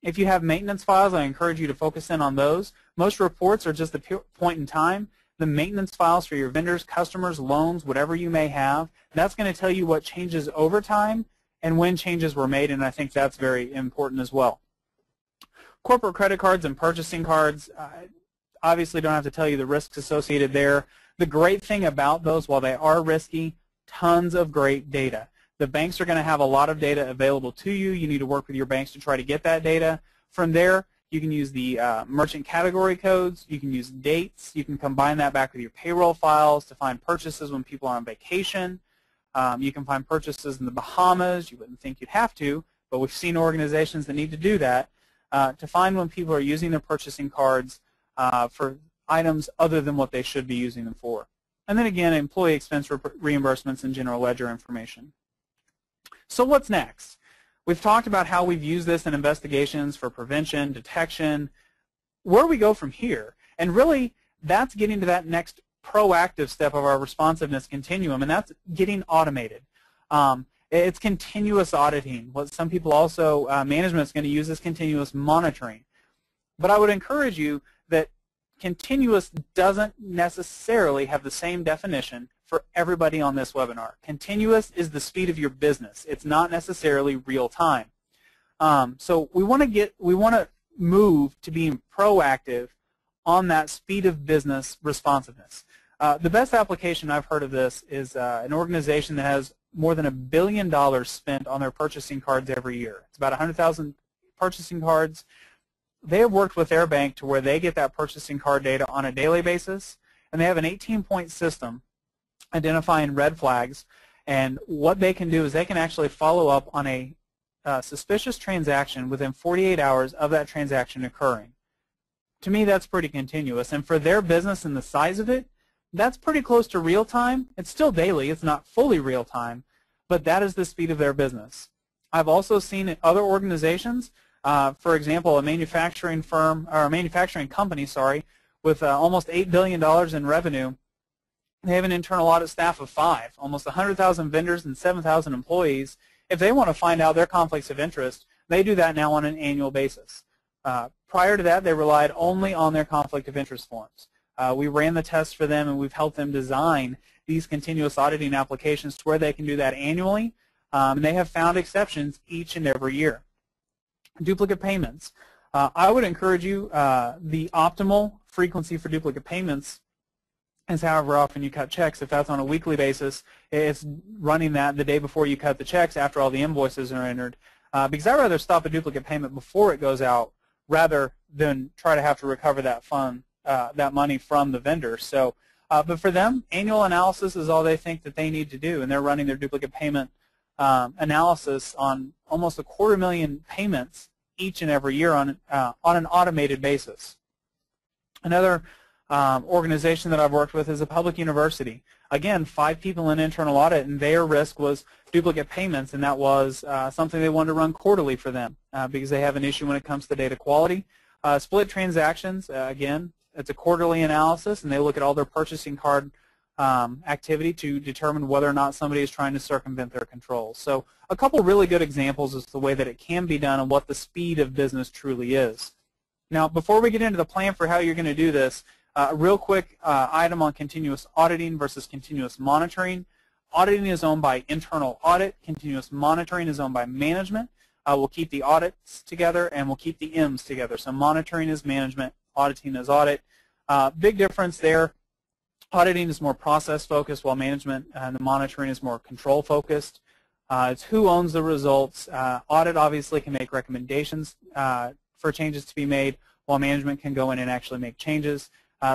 If you have maintenance files, I encourage you to focus in on those. Most reports are just the point in time. The maintenance files for your vendors, customers, loans, whatever you may have, that's going to tell you what changes over time and when changes were made, and I think that's very important as well. Corporate credit cards and purchasing cards, obviously don't have to tell you the risks associated there. The great thing about those, while they are risky, tons of great data. The banks are going to have a lot of data available to you. You need to work with your banks to try to get that data. From there, you can use the merchant category codes. You can use dates. You can combine that back with your payroll files to find purchases when people are on vacation. You can find purchases in the Bahamas. You wouldn't think you'd have to, but we've seen organizations that need to do that to find when people are using their purchasing cards for items other than what they should be using them for. And then again, employee expense reimbursements and general ledger information. So what's next? We've talked about how we've used this in investigations for prevention, detection. Where we go from here, and really that's getting to that next proactive step of our responsiveness continuum, and that's getting automated. It's continuous auditing. What some people also, management is going to use is continuous monitoring. But I would encourage you that continuous doesn't necessarily have the same definition for everybody on this webinar. Continuous is the speed of your business. It's not necessarily real time. So we want to move to being proactive on that speed of business responsiveness. The best application I've heard of this is an organization that has more than $1 billion spent on their purchasing cards every year. It's about 100,000 purchasing cards. They have worked with their bank to where they get that purchasing card data on a daily basis, and they have an 18-point system identifying red flags, and what they can do is they can actually follow up on a suspicious transaction within 48 hours of that transaction occurring. To me, that's pretty continuous, and for their business and the size of it, that's pretty close to real time. It's still daily. It's not fully real time, but that is the speed of their business. I've also seen other organizations, for example, a manufacturing firm, or a manufacturing company, sorry, with almost $8 billion in revenue. They have an internal audit staff of 5, almost 100,000 vendors and 7,000 employees. If they want to find out their conflicts of interest, they do that now on an annual basis. Prior to that, they relied only on their conflict of interest forms. We ran the tests for them, and we've helped them design these continuous auditing applications to where they can do that annually, and they have found exceptions each and every year. Duplicate payments. I would encourage you, the optimal frequency for duplicate payments is however often you cut checks. If that's on a weekly basis, it's running that the day before you cut the checks after all the invoices are entered. Because I'd rather stop a duplicate payment before it goes out rather than try to have to recover that that money from the vendor. So, but for them, annual analysis is all they think that they need to do, and they're running their duplicate payment analysis on almost 250,000 payments each and every year on an automated basis. Another organization that I've worked with is a public university. Again, 5 people in internal audit, and their risk was duplicate payments, and that was something they wanted to run quarterly for them because they have an issue when it comes to data quality. Split transactions, again, it's a quarterly analysis, and they look at all their purchasing card activity to determine whether or not somebody is trying to circumvent their controls. So a couple really good examples as to the way that it can be done and what the speed of business truly is. Now, before we get into the plan for how you're going to do this, a real quick item on continuous auditing versus continuous monitoring. Auditing is owned by internal audit. Continuous monitoring is owned by management. We'll keep the audits together, and we'll keep the M's together. So monitoring is management, auditing is audit. Big difference there. Auditing is more process-focused, while management and the monitoring is more control-focused. It's who owns the results. Audit obviously can make recommendations for changes to be made, while management can go in and actually make changes.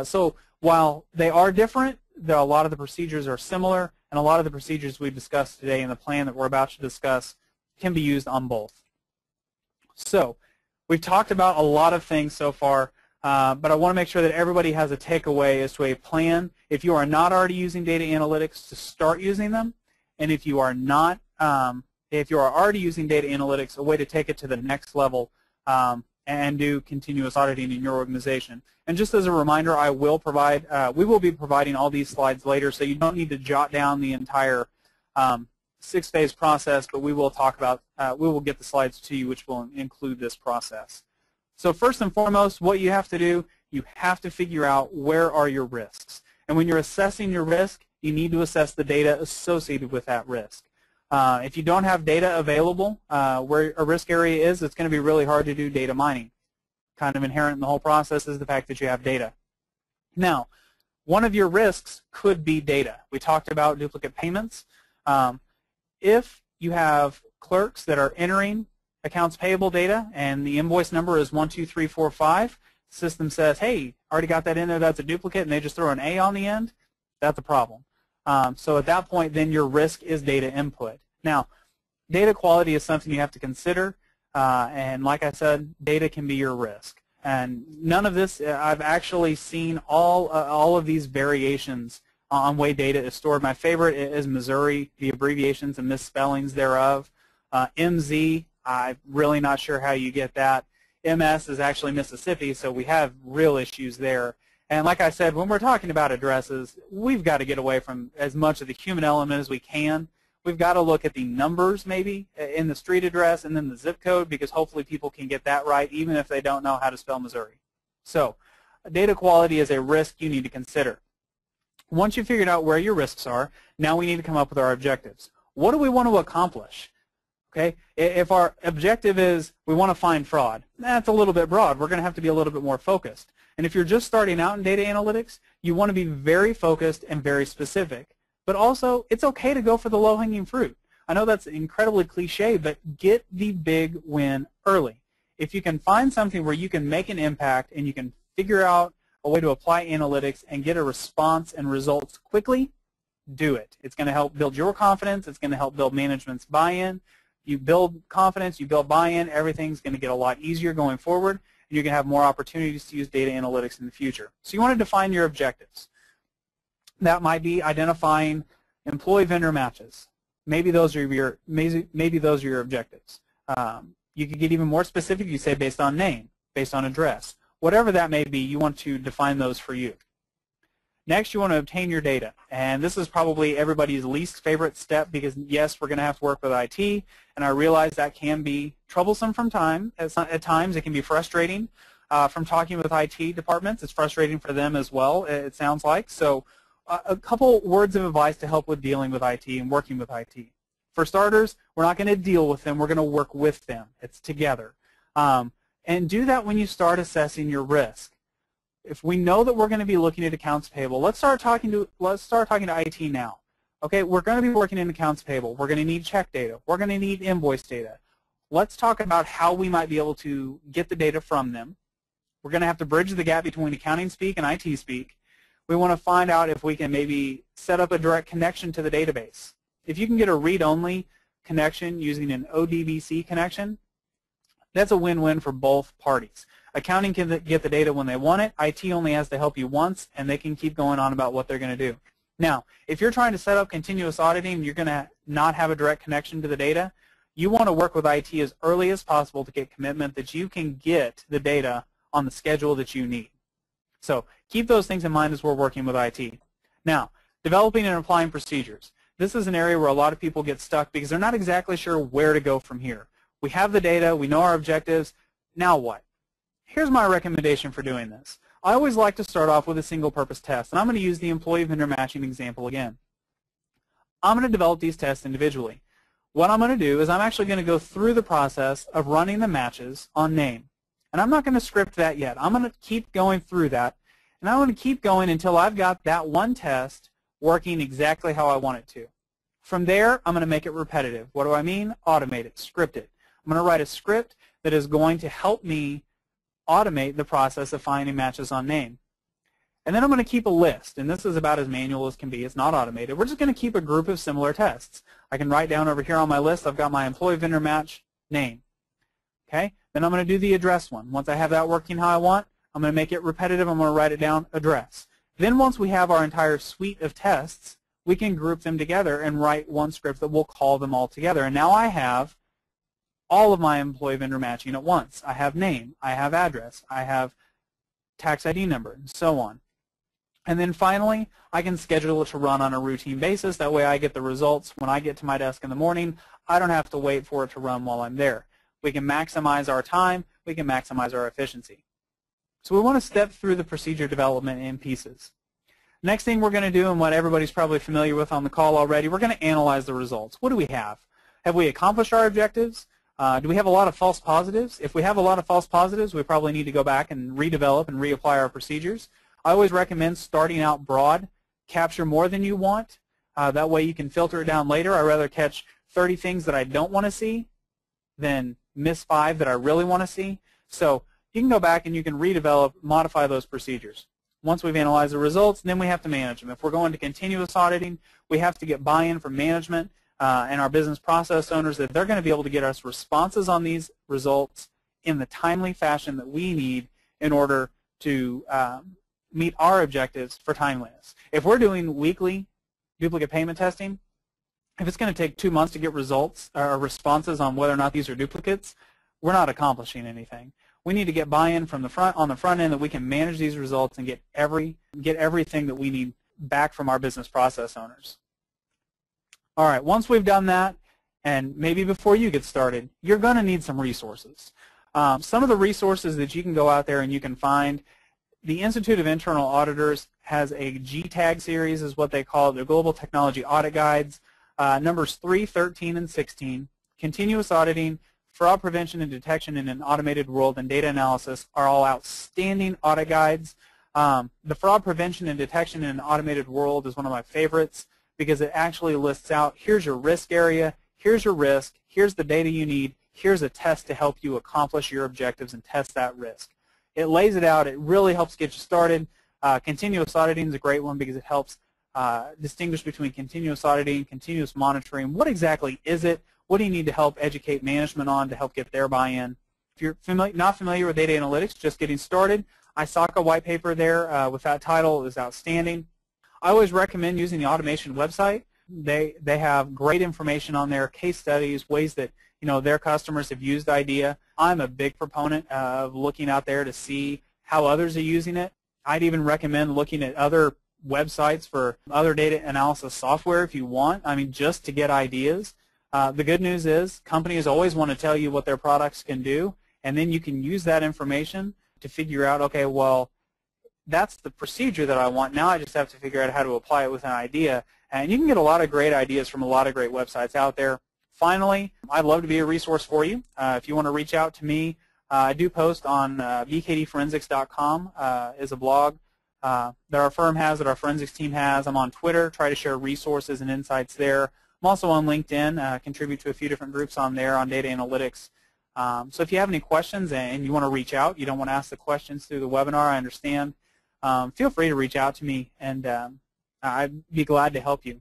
So while they are different, a lot of the procedures are similar, and a lot of the procedures we've discussed today in the plan that we're about to discuss can be used on both. So we've talked about a lot of things so far, but I want to make sure that everybody has a takeaway as to a plan. If you are not already using data analytics, to start using them, and if you are not, if you are already using data analytics, a way to take it to the next level and do continuous auditing in your organization. And just as a reminder, I will provide, we will be providing all these slides later, so you don't need to jot down the entire 6-phase process, but we will talk about, we will get the slides to you, which will include this process. So first and foremost, what you have to do, you have to figure out where are your risks. And when you're assessing your risk, you need to assess the data associated with that risk. If you don't have data available where a risk area is, it's going to be really hard to do data mining. Kind of inherent in the whole process is the fact that you have data. Now, one of your risks could be data. We talked about duplicate payments. If you have clerks that are entering accounts payable data and the invoice number is 12345, the system says, hey, already got that in there, that's a duplicate, and they just throw an A on the end, that's a problem. So at that point, then your risk is data input. Now, data quality is something you have to consider, and like I said, data can be your risk. And none of this, I've actually seen all of these variations on way data is stored. My favorite is Missouri, the abbreviations and misspellings thereof. MZ, I'm really not sure how you get that. MS is actually Mississippi, so we have real issues there. And like I said, when we're talking about addresses, we've got to get away from as much of the human element as we can. We've got to look at the numbers maybe in the street address and then the zip code, because hopefully people can get that right even if they don't know how to spell Missouri. So data quality is a risk you need to consider. Once you've figured out where your risks are, now we need to come up with our objectives. What do we want to accomplish? Okay, if our objective is we want to find fraud, that's a little bit broad. We're going to have to be a little bit more focused. And if you're just starting out in data analytics, you want to be very focused and very specific. But also, it's okay to go for the low-hanging fruit. I know that's incredibly cliche, but get the big win early. If you can find something where you can make an impact and you can figure out a way to apply analytics and get a response and results quickly, do it. It's going to help build your confidence. It's going to help build management's buy-in. You build confidence, you build buy-in, everything's going to get a lot easier going forward, and you're going to have more opportunities to use data analytics in the future. So you want to define your objectives. That might be identifying employee-vendor matches. Maybe those are your objectives. You could get even more specific. You say based on name, based on address. Whatever that may be, you want to define those for you. Next, you want to obtain your data. And this is probably everybody's least favorite step because, yes, we're going to have to work with IT, and I realize that can be troublesome from time. At times, it can be frustrating. From talking with IT departments, it's frustrating for them as well, it sounds like. So a couple words of advice to help with dealing with IT and working with IT. For starters, we're not going to deal with them. We're going to work with them. It's together. And do that when you start assessing your risk. If we know that we're going to be looking at accounts payable, let's start talking to IT now. Okay, we're going to be working in accounts payable. We're going to need check data. We're going to need invoice data. Let's talk about how we might be able to get the data from them. We're going to have to bridge the gap between accounting speak and IT speak. We want to find out if we can maybe set up a direct connection to the database. If you can get a read-only connection using an ODBC connection, that's a win-win for both parties. Accounting can get the data when they want it. IT only has to help you once, and they can keep going on about what they're going to do. Now, if you're trying to set up continuous auditing and you're going to not have a direct connection to the data, you want to work with IT as early as possible to get commitment that you can get the data on the schedule that you need. So keep those things in mind as we're working with IT. Now, developing and applying procedures. This is an area where a lot of people get stuck because they're not exactly sure where to go from here. We have the data. We know our objectives. Now what? Here's my recommendation for doing this. I always like to start off with a single-purpose test, and I'm going to use the employee-vendor matching example again. I'm going to develop these tests individually. What I'm going to do is I'm actually going to go through the process of running the matches on name. And I'm not going to script that yet. I'm going to keep going through that, And I want to keep going until I've got that one test working exactly how I want it to. From there, I'm going to make it repetitive. What do I mean? Automate it, script it. I'm going to write a script that is going to help me automate the process of finding matches on name. And then I'm going to keep a list, and this is about as manual as can be. It's not automated. We're just going to keep a group of similar tests. I can write down over here on my list, I've got my employee vendor match name. Okay? Then I'm going to do the address one. Once I have that working how I want, I'm going to make it repetitive. I'm going to write it down, address. Then once we have our entire suite of tests, we can group them together and write one script that will call them all together. And now I have all of my employee vendor matching at once. I have name, I have address, I have tax ID number, and so on. And then finally, I can schedule it to run on a routine basis. That way I get the results when I get to my desk in the morning. I don't have to wait for it to run while I'm there. We can maximize our time. We can maximize our efficiency. So we want to step through the procedure development in pieces. Next thing we're going to do, and what everybody's probably familiar with on the call already, we're going to analyze the results. What do we have? Have we accomplished our objectives? Do we have a lot of false positives? If we have a lot of false positives, we probably need to go back and redevelop and reapply our procedures. I always recommend starting out broad, capture more than you want. That way you can filter it down later. I'd rather catch 30 things that I don't want to see than miss 5 that I really want to see. So you can go back and you can redevelop, modify those procedures. Once we've analyzed the results, then we have to manage them. If we're going to continuous auditing, we have to get buy-in from management and our business process owners that they're going to be able to get us responses on these results in the timely fashion that we need in order to meet our objectives for timeliness. If we're doing weekly duplicate payment testing, if it's going to take 2 months to get results or responses on whether or not these are duplicates, we're not accomplishing anything. We need to get buy-in from the front on the front end that we can manage these results and get everything that we need back from our business process owners. All right, once we've done that, and maybe before you get started, you're going to need some resources. Some of the resources that you can go out there and you can find, the Institute of Internal Auditors has a GTAG series, is what they call it, the Global Technology Audit Guides. Numbers 3, 13, and 16, Continuous Auditing, Fraud Prevention and Detection in an Automated World, and Data Analysis are all outstanding audit guides. The Fraud Prevention and Detection in an Automated World is one of my favorites because it actually lists out, here's your risk area, here's your risk, here's the data you need, here's a test to help you accomplish your objectives and test that risk. It lays it out. It really helps get you started. Continuous auditing is a great one because it helps distinguish between continuous auditing, continuous monitoring. What exactly is it? What do you need to help educate management on to help get their buy-in? If you're not familiar with data analytics, just getting started, ISACA white paper there with that title is outstanding. I always recommend using the automation website. They have great information on there, case studies, ways that their customers have used IDEA. I'm a big proponent of looking out there to see how others are using it. I'd even recommend looking at other websites for other data analysis software if you want, just to get ideas. The good news is companies always want to tell you what their products can do, and then you can use that information to figure out, okay, well, that's the procedure that I want. Now I just have to figure out how to apply it with an idea. And you can get a lot of great ideas from a lot of great websites out there. Finally, I'd love to be a resource for you. If you want to reach out to me, I do post on bkdforensics.com is a blog that our firm has, that our forensics team has. I'm on Twitter, try to share resources and insights there. I'm also on LinkedIn, contribute to a few different groups on there on data analytics. So if you have any questions and you want to reach out, you don't want to ask the questions through the webinar, I understand. Feel free to reach out to me, and I'd be glad to help you.